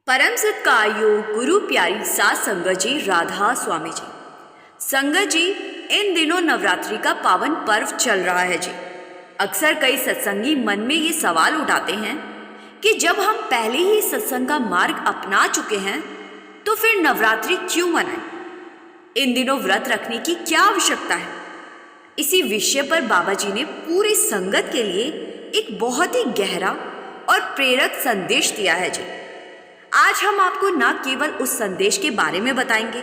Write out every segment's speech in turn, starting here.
परम सत्कार्यो गुरु प्यारी सात संगत जी राधा स्वामी जी। संगत जी, इन दिनों नवरात्रि का पावन पर्व चल रहा है जी। अक्सर कई सत्संगी मन में ये सवाल उठाते हैं कि जब हम पहले ही सत्संग का मार्ग अपना चुके हैं तो फिर नवरात्रि क्यों मनाएं? इन दिनों व्रत रखने की क्या आवश्यकता है? इसी विषय पर बाबा जी ने पूरी संगत के लिए एक बहुत ही गहरा और प्रेरक संदेश दिया है जी। आज हम आपको न केवल उस संदेश के बारे में बताएंगे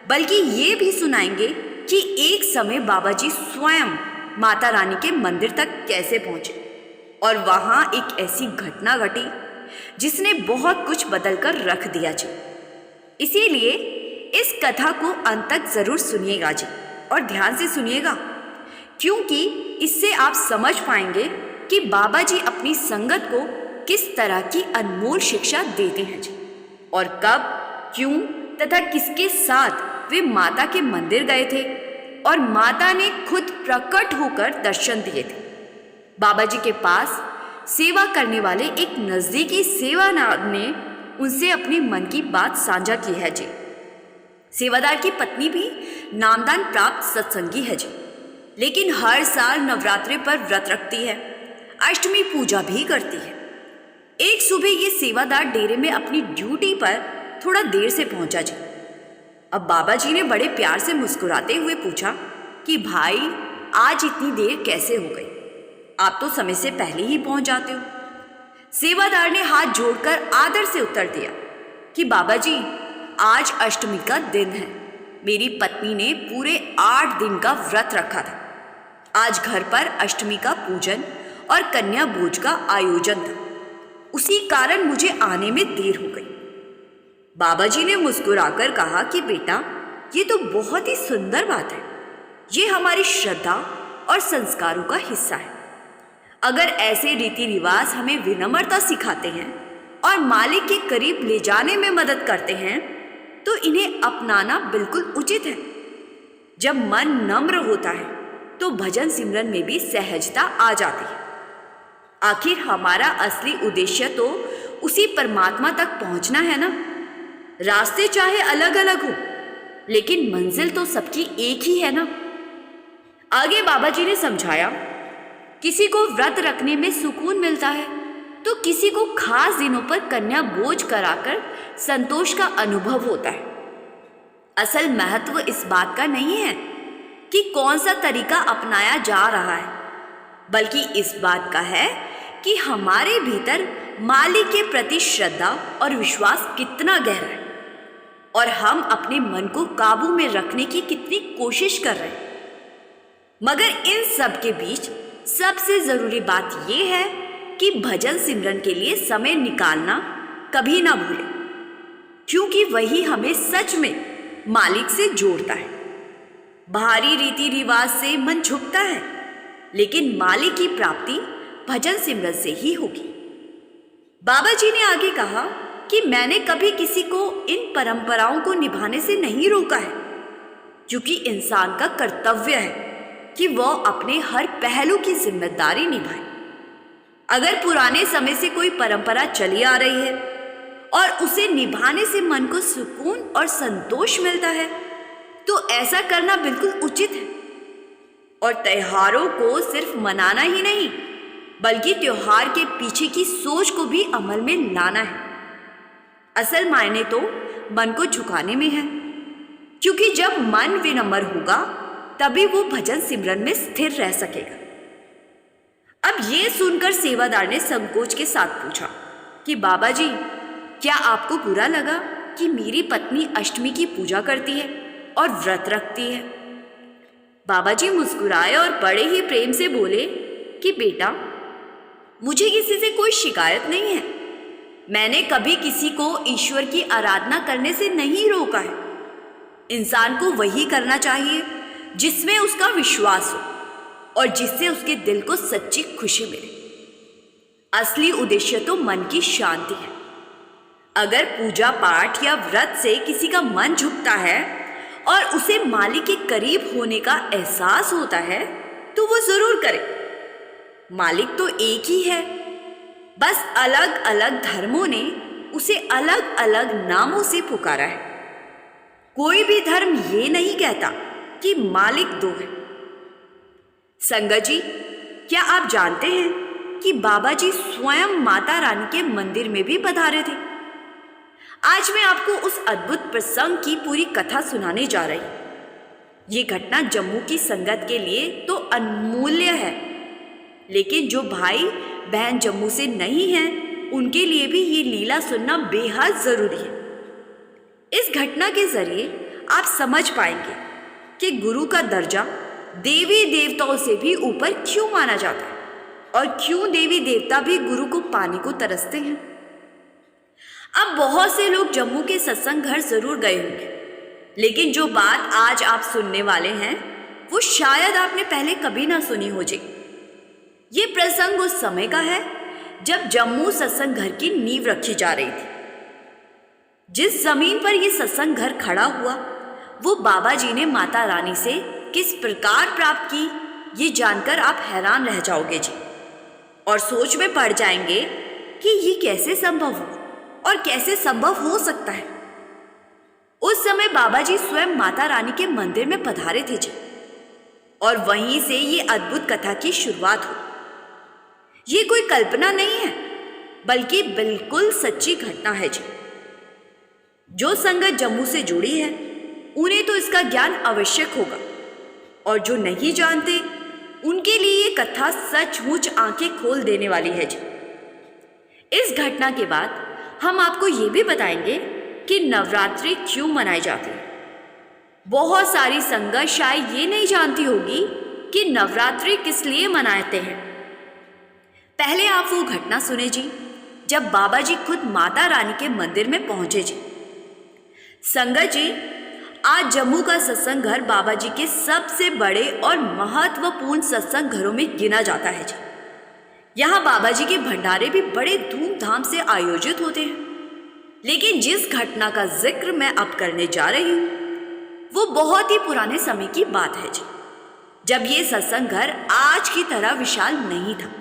बल्कि ये भी सुनाएंगे कि एक समय बाबा जी स्वयं माता रानी के मंदिर तक कैसे पहुंचे और वहां एक ऐसी घटना घटी जिसने बहुत कुछ बदलकर रख दिया जी। इसीलिए इस कथा को अंत तक जरूर सुनिएगा जी, और ध्यान से सुनिएगा, क्योंकि इससे आप समझ पाएंगे कि बाबा जी अपनी संगत को किस तरह की अनमोल शिक्षा देते हैं जी, और कब, क्यों तथा किसके साथ वे माता के मंदिर गए थे और माता ने खुद प्रकट होकर दर्शन दिए थे। बाबा जी के पास सेवा करने वाले एक नजदीकी सेवादार ने उनसे अपने मन की बात साझा की है जी। सेवादार की पत्नी भी नामदान प्राप्त सत्संगी है जी, लेकिन हर साल नवरात्रि पर व्रत रखती है, अष्टमी पूजा भी करती है। एक सुबह ये सेवादार डेरे में अपनी ड्यूटी पर थोड़ा देर से पहुंचा जी। अब बाबा जी ने बड़े प्यार से मुस्कुराते हुए पूछा कि भाई, आज इतनी देर कैसे हो गई? आप तो समय से पहले ही पहुंच जाते हो। सेवादार ने हाथ जोड़कर आदर से उत्तर दिया कि बाबा जी, आज अष्टमी का दिन है। मेरी पत्नी ने पूरे 8 दिन का व्रत रखा था। आज घर पर अष्टमी का पूजन और कन्या भोज का आयोजन था, उसी कारण मुझे आने में देर हो गई। बाबा जी ने मुस्कुराकर कहा कि बेटा, ये तो बहुत ही सुंदर बात है। ये हमारी श्रद्धा और संस्कारों का हिस्सा है। अगर ऐसे रीति रिवाज हमें विनम्रता सिखाते हैं और मालिक के करीब ले जाने में मदद करते हैं तो इन्हें अपनाना बिल्कुल उचित है। जब मन नम्र होता है तो भजन सिमरन में भी सहजता आ जाती है। आखिर हमारा असली उद्देश्य तो उसी परमात्मा तक पहुंचना है ना। रास्ते चाहे अलग अलग हो, लेकिन मंजिल तो सबकी एक ही है ना। आगे बाबा जी ने समझाया, किसी को व्रत रखने में सुकून मिलता है तो किसी को खास दिनों पर कन्या बोझ कराकर संतोष का अनुभव होता है। असल महत्व इस बात का नहीं है कि कौन सा तरीका अपनाया जा रहा है, बल्कि इस बात का है कि हमारे भीतर मालिक के प्रति श्रद्धा और विश्वास कितना गहरा है और हम अपने मन को काबू में रखने की कितनी कोशिश कर रहे हैं। मगर इन सब के बीच सबसे जरूरी बात यह है कि भजन सिमरन के लिए समय निकालना कभी ना भूलें, क्योंकि वही हमें सच में मालिक से जोड़ता है। बाहरी रीति रिवाज से मन झुकता है, लेकिन मालिक की प्राप्ति भजन सिमरन से ही होगी। बाबा जी ने आगे कहा कि मैंने कभी किसी को इन परंपराओं को निभाने से नहीं रोका है, क्योंकि इंसान का कर्तव्य है कि वह अपने हर पहलू की जिम्मेदारी निभाए। अगर पुराने समय से कोई परंपरा चली आ रही है और उसे निभाने से मन को सुकून और संतोष मिलता है तो ऐसा करना बिल्कुल उचित है। और त्योहारों को सिर्फ मनाना ही नहीं, बल्कि त्योहार के पीछे की सोच को भी अमल में लाना है। असल मायने तो मन को झुकाने में है, क्योंकि जब मन विनम्र होगा तभी वो भजन सिमरन में स्थिर रह सकेगा। अब ये सुनकर सेवादार ने संकोच के साथ पूछा कि बाबा जी, क्या आपको बुरा लगा कि मेरी पत्नी अष्टमी की पूजा करती है और व्रत रखती है? बाबा जी मुस्कुराए और बड़े ही प्रेम से बोले कि बेटा, मुझे किसी से कोई शिकायत नहीं है। मैंने कभी किसी को ईश्वर की आराधना करने से नहीं रोका है। इंसान को वही करना चाहिए जिसमें उसका विश्वास हो और जिससे उसके दिल को सच्ची खुशी मिले। असली उद्देश्य तो मन की शांति है। अगर पूजा पाठ या व्रत से किसी का मन झुकता है और उसे मालिक के करीब होने का एहसास होता है तो वो जरूर करे। मालिक तो एक ही है, बस अलग अलग धर्मों ने उसे अलग अलग नामों से पुकारा है। कोई भी धर्म ये नहीं कहता कि मालिक दो है। संगत जी, क्या आप जानते हैं कि बाबा जी स्वयं माता रानी के मंदिर में भी पधारे थे? आज मैं आपको उस अद्भुत प्रसंग की पूरी कथा सुनाने जा रही हूं। ये घटना जम्मू की संगत के लिए तो अनमूल्य है, लेकिन जो भाई बहन जम्मू से नहीं हैं, उनके लिए भी ये लीला सुनना बेहद जरूरी है। इस घटना के जरिए आप समझ पाएंगे कि गुरु का दर्जा देवी देवताओं से भी ऊपर क्यों माना जाता है और क्यों देवी देवता भी गुरु को पाने को तरसते हैं। अब बहुत से लोग जम्मू के सत्संग घर जरूर गए होंगे, लेकिन जो बात आज आप सुनने वाले हैं वो शायद आपने पहले कभी ना सुनी हो जी। ये प्रसंग उस समय का है जब जम्मू सत्संग घर की नींव रखी जा रही थी। जिस जमीन पर यह सत्संग घर खड़ा हुआ वो बाबा जी ने माता रानी से किस प्रकार प्राप्त की, ये जानकर आप हैरान रह जाओगे जी, और सोच में पड़ जाएंगे कि ये कैसे संभव हो और कैसे संभव हो सकता है। उस समय बाबा जी स्वयं माता रानी के मंदिर में पधारे थे जी, और वहीं से ये अद्भुत कथा की शुरुआत हुई। ये कोई कल्पना नहीं है, बल्कि बिल्कुल सच्ची घटना है जी। जो संगत जम्मू से जुड़ी है उन्हें तो इसका ज्ञान आवश्यक होगा, और जो नहीं जानते उनके लिए ये कथा सचमुच आंखें खोल देने वाली है जी। इस घटना के बाद हम आपको ये भी बताएंगे कि नवरात्रि क्यों मनाए जाते हैं। बहुत सारी संगत शायद ये नहीं जानती होगी कि नवरात्रि किस लिए मनाते हैं। पहले आप वो घटना सुने जी जब बाबा जी खुद माता रानी के मंदिर में पहुंचे जी। संगत जी, आज जम्मू का सत्संग घर बाबा जी के सबसे बड़े और महत्वपूर्ण सत्संग घरों में गिना जाता है जी। यहाँ बाबा जी के भंडारे भी बड़े धूमधाम से आयोजित होते हैं। लेकिन जिस घटना का जिक्र मैं अब करने जा रही हूँ वो बहुत ही पुराने समय की बात है जी, जब ये सत्संग घर आज की तरह विशाल नहीं था।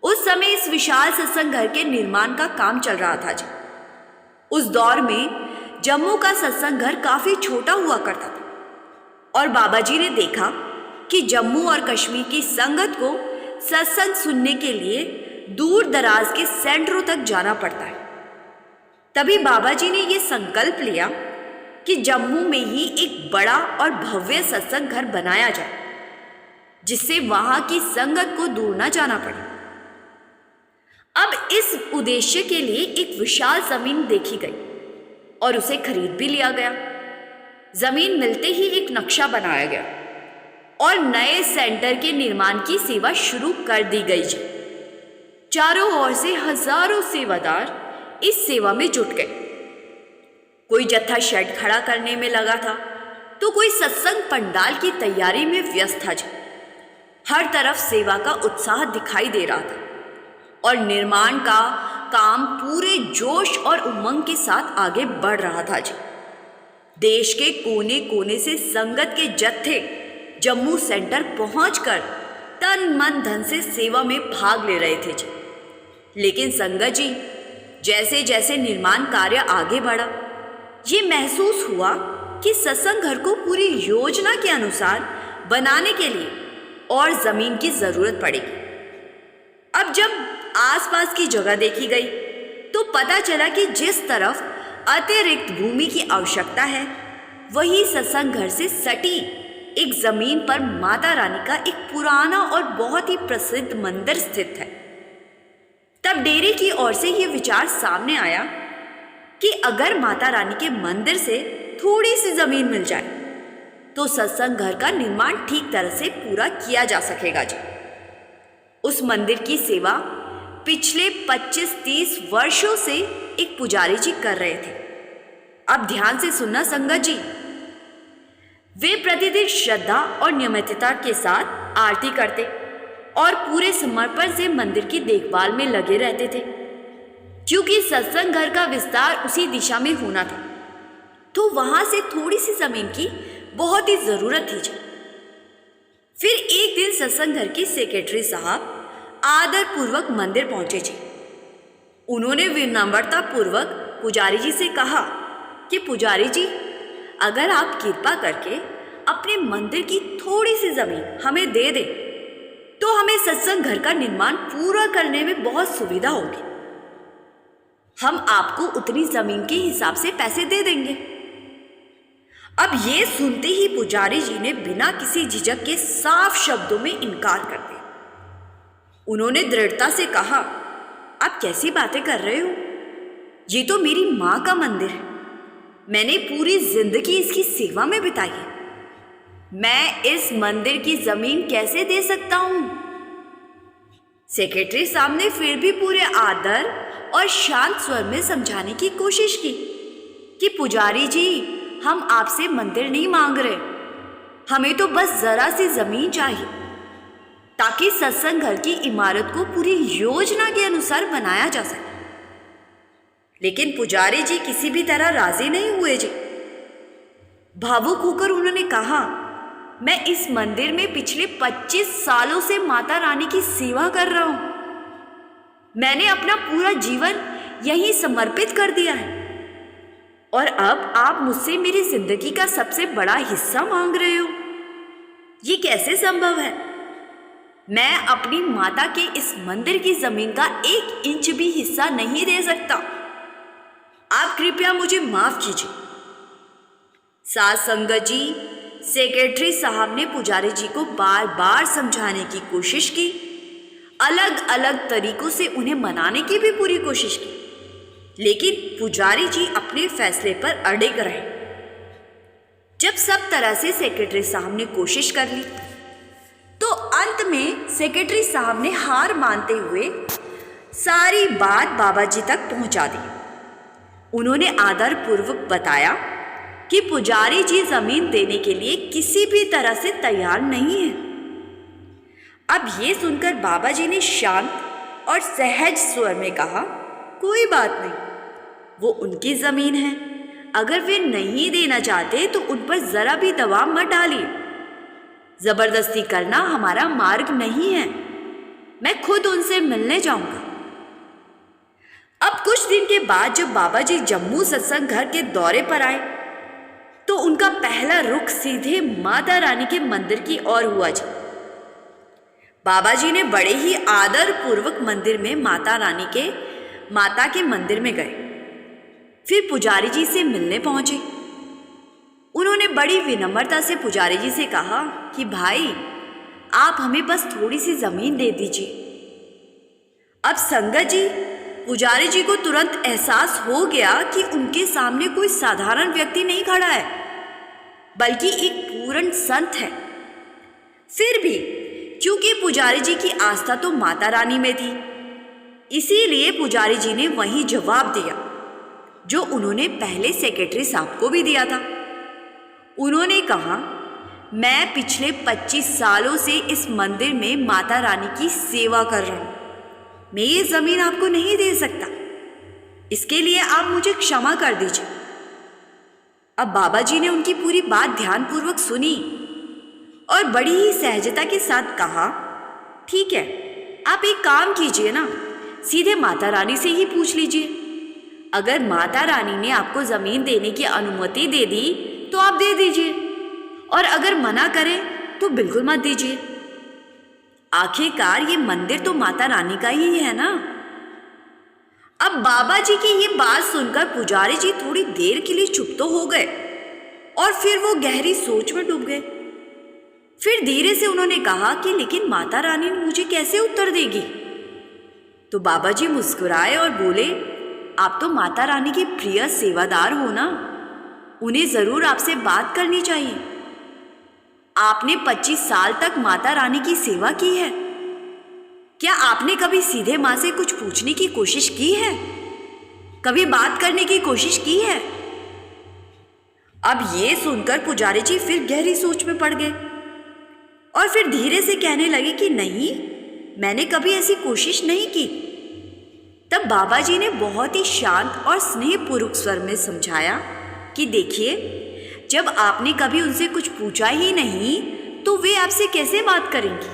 उस समय इस विशाल सत्संग घर के निर्माण का काम चल रहा था जी। उस दौर में जम्मू का सत्संग घर काफी छोटा हुआ करता था, और बाबा जी ने देखा कि जम्मू और कश्मीर की संगत को सत्संग सुनने के लिए दूर दराज के सेंटरों तक जाना पड़ता है। तभी बाबा जी ने यह संकल्प लिया कि जम्मू में ही एक बड़ा और भव्य सत्संग घर बनाया जाए, जिससे वहां की संगत को दूर न जाना पड़े। अब इस उद्देश्य के लिए एक विशाल जमीन देखी गई और उसे खरीद भी लिया गया। जमीन मिलते ही एक नक्शा बनाया गया और नए सेंटर के निर्माण की सेवा शुरू कर दी गई जी। चारों ओर से हजारों सेवादार इस सेवा में जुट गए। कोई जत्था शेड खड़ा करने में लगा था, तो कोई सत्संग पंडाल की तैयारी में व्यस्त था जी। हर तरफ सेवा का उत्साह दिखाई दे रहा था और निर्माण का काम पूरे जोश और उमंग के साथ आगे बढ़ रहा था जी। देश के कोने कोने से संगत के जत्थे जम्मू सेंटर पहुंचकर तन मन धन से सेवा में भाग ले रहे थे जी। लेकिन संगत जी, जैसे जैसे निर्माण कार्य आगे बढ़ा, ये महसूस हुआ कि सत्संग घर को पूरी योजना के अनुसार बनाने के लिए और जमीन की जरूरत पड़ेगी। अब जब आसपास की जगह देखी गई तो पता चला कि जिस तरफ अतिरिक्त भूमि की आवश्यकता है, वही सत्संग घर से सटी एक जमीन पर माता रानी का एक पुराना और बहुत ही प्रसिद्ध मंदिर स्थित है। तब डेरे की ओर से यह विचार सामने आया कि अगर माता रानी के मंदिर से थोड़ी सी जमीन मिल जाए तो सत्संग घर का निर्माण ठीक तरह से पूरा किया जा सकेगा जी। उस मंदिर की सेवा पिछले 25-30 वर्षों से एक पुजारी जी कर रहे थे। अब ध्यान से सुनना संगत जी। वे प्रतिदिन श्रद्धा और नियमितता के साथ आरती करते और पूरे समर्पण से मंदिर की देखभाल में लगे रहते थे। क्योंकि सत्संग घर का विस्तार उसी दिशा में होना था, तो वहां से थोड़ी सी जमीन की बहुत ही जरूरत थी जी। फिर एक दिन सत्संग घर के सेक्रेटरी साहब आदर पूर्वक मंदिर पहुंचे जी उन्होंने विनम्रता पूर्वक पुजारी जी से कहा कि पुजारी जी, अगर आप कृपा करके अपने मंदिर की थोड़ी सी जमीन हमें दे दें तो हमें सत्संग घर का निर्माण पूरा करने में बहुत सुविधा होगी। हम आपको उतनी जमीन के हिसाब से पैसे दे देंगे। अब ये सुनते ही पुजारी जी ने बिना किसी झिझक के साफ शब्दों में इनकार कर दिया। उन्होंने दृढ़ता से कहा, आप कैसी बातें कर रहे हो? ये तो मेरी माँ का मंदिर है। मैंने पूरी जिंदगी इसकी सेवा में बिताई है। मैं इस मंदिर की जमीन कैसे दे सकता हूं? सेक्रेटरी साहब ने फिर भी पूरे आदर और शांत स्वर में समझाने की कोशिश की कि पुजारी जी, हम आपसे मंदिर नहीं मांग रहे, हमें तो बस जरा सी जमीन चाहिए ताकि सत्संग घर की इमारत को पूरी योजना के अनुसार बनाया जा सके। लेकिन पुजारी जी किसी भी तरह राजी नहीं हुए जी। भावुक होकर उन्होंने कहा, मैं इस मंदिर में पिछले 25 सालों से माता रानी की सेवा कर रहा हूं। मैंने अपना पूरा जीवन यहीं समर्पित कर दिया है और अब आप मुझसे मेरी जिंदगी का सबसे बड़ा हिस्सा मांग रहे हो। ये कैसे संभव है? मैं अपनी माता के इस मंदिर की जमीन का 1 इंच भी हिस्सा नहीं दे सकता। आप कृपया मुझे माफ कीजिए। साध संगत जी, सेक्रेटरी साहब ने पुजारी जी को बार बार समझाने की कोशिश की, अलग अलग तरीकों से उन्हें मनाने की भी पूरी कोशिश की, लेकिन पुजारी जी अपने फैसले पर अड़िग रहे। जब सब तरह से सेक्रेटरी साहब ने कोशिश कर ली तो अंत में सेक्रेटरी साहब ने हार मानते हुए सारी बात बाबा जी तक पहुंचा दी। उन्होंने आदरपूर्वक बताया कि पुजारी जी जमीन देने के लिए किसी भी तरह से तैयार नहीं है। अब ये सुनकर बाबा जी ने शांत और सहज स्वर में कहा, कोई बात नहीं, वो उनकी जमीन है। अगर वे नहीं देना चाहते तो उन पर जरा भी दबाव मत डालिए। जबरदस्ती करना हमारा मार्ग नहीं है। मैं खुद उनसे मिलने जाऊंगा। अब कुछ दिन के बाद जब बाबा जी जम्मू सत्संग घर के दौरे पर आए तो उनका पहला रुख सीधे माता रानी के मंदिर की ओर हुआ जी। बाबा जी ने बड़े ही आदर पूर्वक मंदिर में माता के मंदिर में गए। फिर पुजारी जी से मिलने पहुंचे। उन्होंने बड़ी विनम्रता से पुजारी जी से कहा कि भाई, आप हमें बस थोड़ी सी जमीन दे दीजिए। अब संगत जी, पुजारी जी को तुरंत एहसास हो गया कि उनके सामने कोई साधारण व्यक्ति नहीं खड़ा है, बल्कि एक पूर्ण संत है। फिर भी क्योंकि पुजारी जी की आस्था तो माता रानी में थी, इसीलिए पुजारी जी ने वही जवाब दिया जो उन्होंने पहले सेक्रेटरी साहब को भी दिया था। उन्होंने कहा, मैं पिछले 25 सालों से इस मंदिर में माता रानी की सेवा कर रहा हूं। मैं ये जमीन आपको नहीं दे सकता। इसके लिए आप मुझे क्षमा कर दीजिए। अब बाबा जी ने उनकी पूरी बात ध्यानपूर्वक सुनी और बड़ी ही सहजता के साथ कहा, ठीक है, आप एक काम कीजिए ना, सीधे माता रानी से ही पूछ लीजिए। अगर माता रानी ने आपको जमीन देने की अनुमति दे दी तो आप दे दीजिए, और अगर मना करें तो बिल्कुल मत दीजिए। आखिरकार ये मंदिर तो माता रानी का ही है ना। अब बाबा जी की ये बात सुनकर पुजारी जी थोड़ी देर के लिए चुप तो हो गए और फिर वो गहरी सोच में डूब गए। फिर धीरे से उन्होंने कहा कि लेकिन माता रानी मुझे कैसे उत्तर देगी? तो बाबा जी मुस्कुराए और बोले, आप तो माता रानी की प्रिय सेवादार हो ना, उन्हें जरूर आपसे बात करनी चाहिए। आपने 25 साल तक माता रानी की सेवा की है। क्या आपने कभी सीधे मां से कुछ पूछने की कोशिश की है? कभी बात करने की कोशिश की है? अब ये सुनकर पुजारी जी फिर गहरी सोच में पड़ गए और फिर धीरे से कहने लगे कि नहीं, मैंने कभी ऐसी कोशिश नहीं की। तब बाबा जी ने बहुत ही शांत और स्नेहपूर्वक स्वर में समझाया कि देखिए, जब आपने कभी उनसे कुछ पूछा ही नहीं तो वे आपसे कैसे बात करेंगी?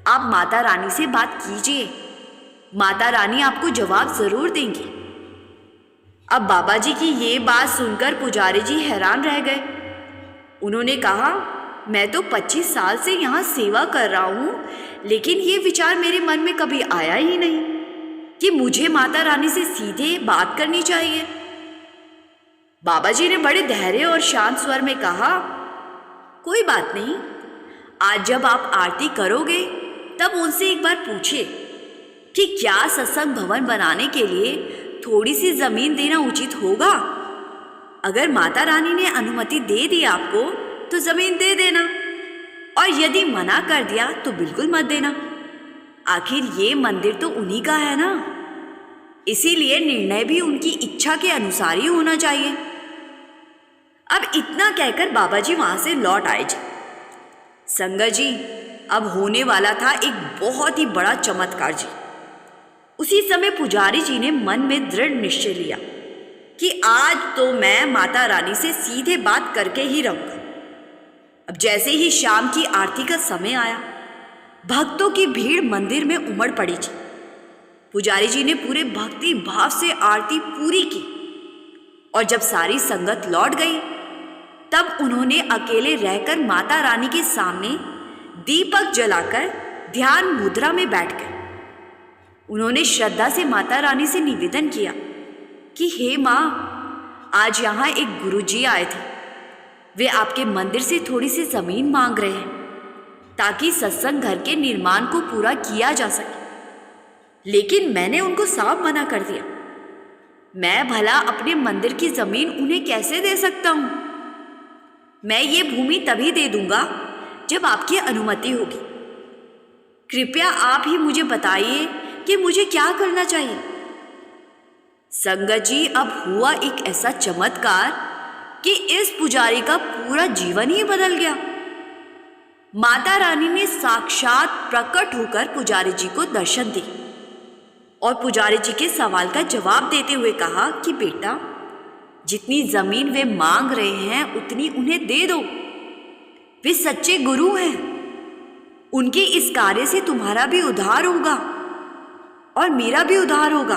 आप माता रानी से बात कीजिए माता रानी आपको जवाब जरूर देंगी। अब बाबा जी की ये बात सुनकर पुजारी जी हैरान रह गए। उन्होंने कहा, मैं तो 25 साल से यहाँ सेवा कर रहा हूँ, लेकिन ये विचार मेरे मन में कभी आया ही नहीं कि मुझे माता रानी से सीधे बात करनी चाहिए। बाबा जी ने बड़े धैर्य और शांत स्वर में कहा, कोई बात नहीं, आज जब आप आरती करोगे तब उनसे एक बार पूछिए कि क्या सत्संग भवन बनाने के लिए थोड़ी सी जमीन देना उचित होगा। अगर माता रानी ने अनुमति दे दी आपको तो जमीन दे देना, और यदि मना कर दिया तो बिल्कुल मत देना। आखिर ये मंदिर तो उन्हीं का है ना, इसीलिए निर्णय भी उनकी इच्छा के अनुसार ही होना चाहिए। अब इतना कहकर बाबा जी वहां से लौट आए जी। संगत जी, अब होने वाला था एक बहुत ही बड़ा चमत्कार जी। उसी समय पुजारी जी ने मन में दृढ़ निश्चय लिया कि आज तो मैं माता रानी से सीधे बात करके ही रहूंगा। अब जैसे ही शाम की आरती का समय आया, भक्तों की भीड़ मंदिर में उमड़ पड़ी जी। पुजारी जी ने पूरे भक्ति भाव से आरती पूरी की, और जब सारी संगत लौट गई तब उन्होंने अकेले रहकर माता रानी के सामने दीपक जलाकर ध्यान मुद्रा में बैठ गए। उन्होंने श्रद्धा से माता रानी से निवेदन किया कि हे माँ, आज यहाँ एक गुरुजी आए थे। वे आपके मंदिर से थोड़ी सी जमीन मांग रहे हैं ताकि सत्संग घर के निर्माण को पूरा किया जा सके, लेकिन मैंने उनको साफ मना कर दिया। मैं भला अपने मंदिर की जमीन उन्हें कैसे दे सकता हूँ? मैं ये भूमि तभी दे दूंगा जब आपकी अनुमति होगी। कृपया आप ही मुझे बताइए कि मुझे क्या करना चाहिए। संगत जी, अब हुआ एक ऐसा चमत्कार कि इस पुजारी का पूरा जीवन ही बदल गया। माता रानी ने साक्षात प्रकट होकर पुजारी जी को दर्शन दी और पुजारी जी के सवाल का जवाब देते हुए कहा कि बेटा, जितनी जमीन वे मांग रहे हैं उतनी उन्हें दे दो। वे सच्चे गुरु हैं, उनके इस कार्य से तुम्हारा भी उद्धार होगा और मेरा भी उद्धार होगा।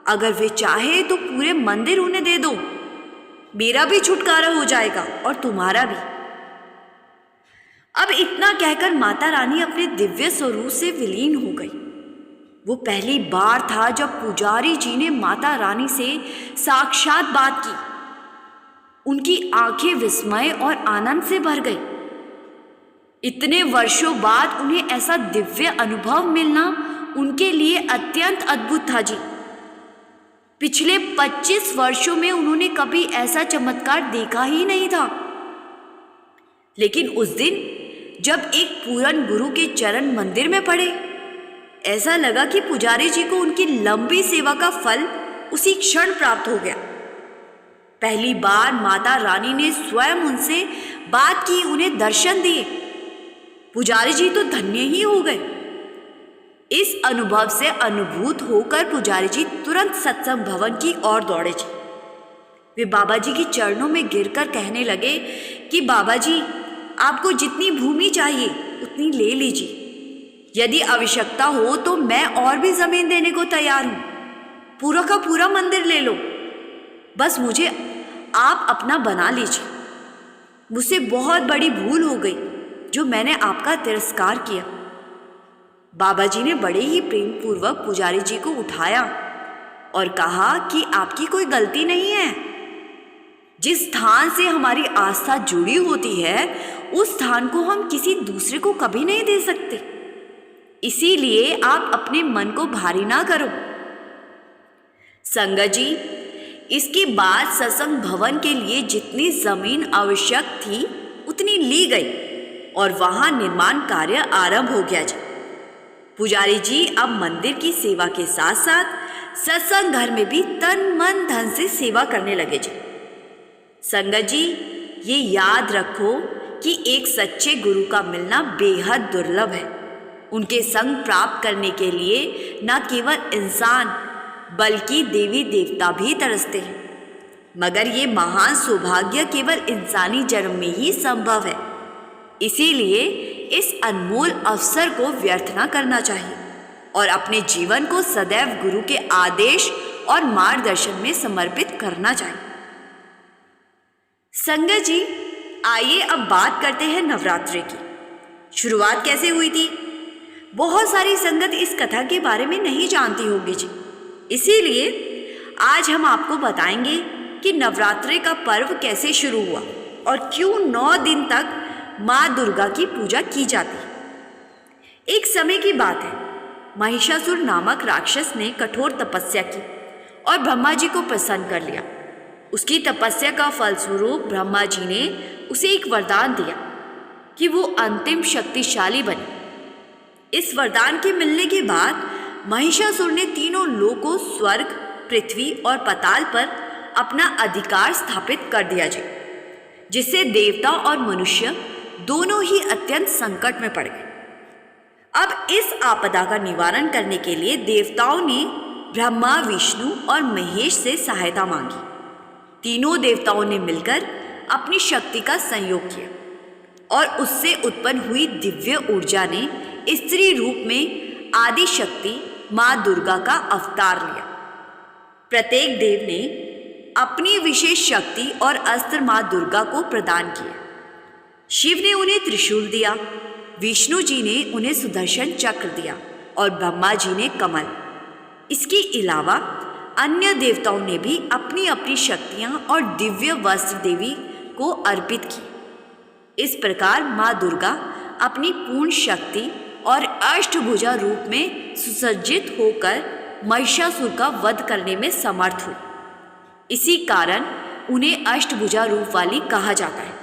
अगर वे चाहे तो पूरे मंदिर उन्हें दे दो, मेरा भी छुटकारा हो जाएगा और तुम्हारा भी। अब इतना कहकर माता रानी अपने दिव्य स्वरूप से विलीन हो गई। वो पहली बार था जब पुजारी जी ने माता रानी से साक्षात बात की। उनकी आंखें विस्मय और आनंद से भर गई। इतने वर्षों बाद उन्हें ऐसा दिव्य अनुभव मिलना उनके लिए अत्यंत अद्भुत था जी। पिछले 25 वर्षों में उन्होंने कभी ऐसा चमत्कार देखा ही नहीं था। लेकिन उस दिन जब एक पूरन गुरु के चरण मंदिर में पड़े, ऐसा लगा कि पुजारी जी को उनकी लंबी सेवा का फल उसी क्षण प्राप्त हो गया। पहली बार माता रानी ने स्वयं उनसे बात की, उन्हें दर्शन दिए। पुजारी जी तो धन्य ही हो गए। इस अनुभव से अनुभूत होकर पुजारी जी तुरंत सत्संग भवन की ओर दौड़े जी। वे बाबा जी के चरणों में गिरकर कहने लगे कि बाबा जी, आपको जितनी भूमि चाहिए उतनी ले लीजिए। यदि आवश्यकता हो तो मैं और भी जमीन देने को तैयार हूं। पूरा का पूरा मंदिर ले लो, बस मुझे आप अपना बना लीजिए। मुझसे बहुत बड़ी भूल हो गई जो मैंने आपका तिरस्कार किया। बाबा जी ने बड़े ही प्रेम पूर्वक पुजारी जी को उठाया और कहा कि आपकी कोई गलती नहीं है। जिस स्थान से हमारी आस्था जुड़ी होती है उस स्थान को हम किसी दूसरे को कभी नहीं दे सकते। इसीलिए आप अपने मन को भारी ना करो। संगत जी, इसके बाद सत्संग भवन के लिए जितनी जमीन आवश्यक थी उतनी ली गई और वहां निर्माण कार्य आरंभ हो गया जी। पुजारी जी अब मंदिर की सेवा के साथ साथ सत्संग घर में भी तन मन धन से सेवा करने लगे जी। संगत जी, ये याद रखो कि एक सच्चे गुरु का मिलना बेहद दुर्लभ है। उनके संग प्राप्त करने के लिए न केवल इंसान बल्कि देवी देवता भी तरसते हैं, मगर ये महान सौभाग्य केवल इंसानी जन्म में ही संभव है। इसीलिए इस अनमोल अवसर को व्यर्थ न करना चाहिए और अपने जीवन को सदैव गुरु के आदेश और मार्गदर्शन में समर्पित करना चाहिए। संगत जी, आइए अब बात करते हैं नवरात्रि की। शुरुआत कैसे हुई थी? बहुत सारी संगत इस कथा के बारे में नहीं जानती होगी जी। इसीलिए आज हम आपको बताएंगे कि नवरात्रि का पर्व कैसे शुरू हुआ और क्यों 9 दिन तक माँ दुर्गा की पूजा की जाती है। एक समय की बात है, महिषासुर नामक राक्षस ने कठोर तपस्या की और ब्रह्मा जी को प्रसन्न कर लिया। उसकी तपस्या का फलस्वरूप ब्रह्मा जी ने उसे एक वरदान दिया कि वो अंतिम शक्तिशाली बने। इस वरदान के मिलने के बाद महिषासुर ने तीनों लोकों स्वर्ग, पृथ्वी और पाताल पर अपना अधिकार स्थापित कर दिया जिससे देवता और मनुष्य दोनों ही अत्यंत संकट में पड़ गए। अब इस आपदा का निवारण करने के लिए देवताओं ने ब्रह्मा, विष्णु और महेश से सहायता मांगी। तीनों देवताओं ने मिलकर अपनी शक्ति का संयोग किया और उससे उत्पन्न हुई दिव्य ऊर्जा ने स्त्री रूप में आदि शक्ति माँ दुर्गा का अवतार लिया। प्रत्येक देव ने अपनी विशेष शक्ति और अस्त्र माँ दुर्गा को प्रदान किया। शिव ने उन्हें त्रिशूल दिया, विष्णु जी ने उन्हें सुदर्शन चक्र दिया और ब्रह्मा जी ने कमल। इसके अलावा अन्य देवताओं ने भी अपनी अपनी शक्तियां और दिव्य वस्त्र देवी को अर्पित की। इस प्रकार माँ दुर्गा अपनी पूर्ण शक्ति और अष्टभुजा रूप में सुसज्जित होकर महिषासुर का वध करने में समर्थ हुई। इसी कारण उन्हें अष्टभुजा रूप वाली कहा जाता है।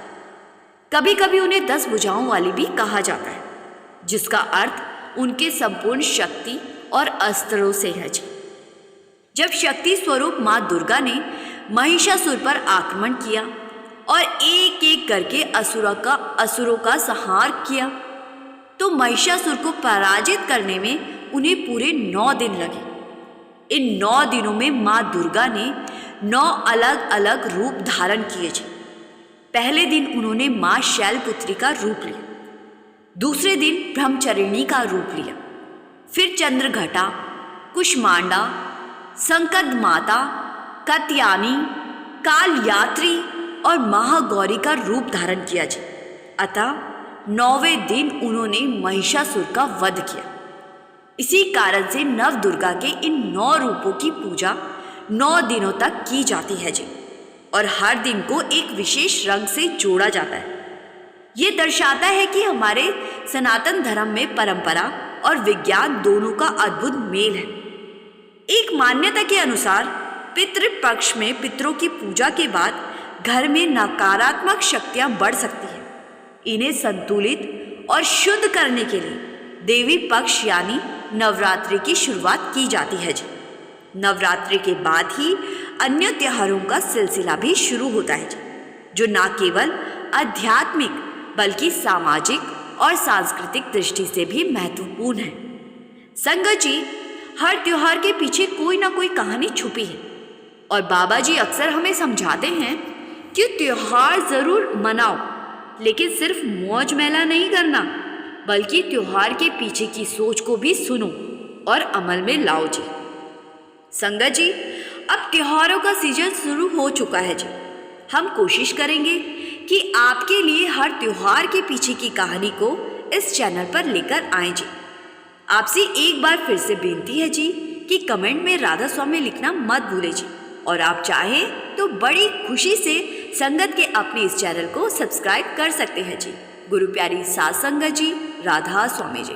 कभी कभी उन्हें 10 भुजाओं वाली भी कहा जाता है, जिसका अर्थ उनके संपूर्ण शक्ति और अस्त्रों से है। जब शक्ति स्वरूप माँ दुर्गा ने महिषासुर पर आक्रमण किया और एक एक करके असुरों का संहार किया, तो महिषासुर को पराजित करने में उन्हें पूरे 9 दिन लगे। इन 9 दिनों में माँ दुर्गा ने 9 अलग अलग रूप धारण किए। पहले दिन उन्होंने माँ शैलपुत्री का रूप लिया, दूसरे दिन ब्रह्मचारिणी का रूप लिया, फिर चंद्रघटा, कुष्मांडा, संकट माता, कात्यायनी, कालयात्री और महागौरी का रूप धारण किया। अतः 9वें दिन उन्होंने महिषासुर का वध किया। इसी कारण से नव दुर्गा के इन 9 रूपों की पूजा 9 दिनों तक की जाती है और हर दिन को एक विशेष रंग से जोड़ा जाता है। ये दर्शाता है कि हमारे सनातन धर्म में परंपरा और विज्ञान दोनों का अद्भुत मेल है। एक मान्यता के अनुसार पितृपक्ष में पितरों की पूजा के बाद घर में नकारात्मक शक्तियां बढ़ सकती हैं। इन्हें संतुलित और शुद्ध करने के लिए देवी पक्ष यानी नवरात्रि की शुरुआत की जाती है। नवरात्रि के बाद ही अन्य त्योहारों का सिलसिला भी शुरू होता है, जो न केवल आध्यात्मिक बल्कि सामाजिक और सांस्कृतिक दृष्टि से भी महत्वपूर्ण है। संगत जी, हर त्योहार के पीछे कोई ना कोई कहानी छुपी है और बाबा जी अक्सर हमें समझाते हैं कि त्योहार जरूर मनाओ, लेकिन सिर्फ मौज मेला नहीं करना, बल्कि त्योहार के पीछे की सोच को भी सुनो और अमल में लाओ जी। संगत जी, अब त्योहारों का सीजन शुरू हो चुका है। हम कोशिश करेंगे कि आपके लिए हर त्योहार के पीछे की कहानी को इस चैनल पर लेकर आएं। आपसे एक बार फिर से बेनती है कि कमेंट में राधा स्वामी लिखना मत भूलें और आप चाहें तो बड़ी खुशी से संगत के अपने इस चैनल को सब्सक्राइब कर सकते हैं। गुरु प्यारी सात संगत जी, राधा स्वामी जी।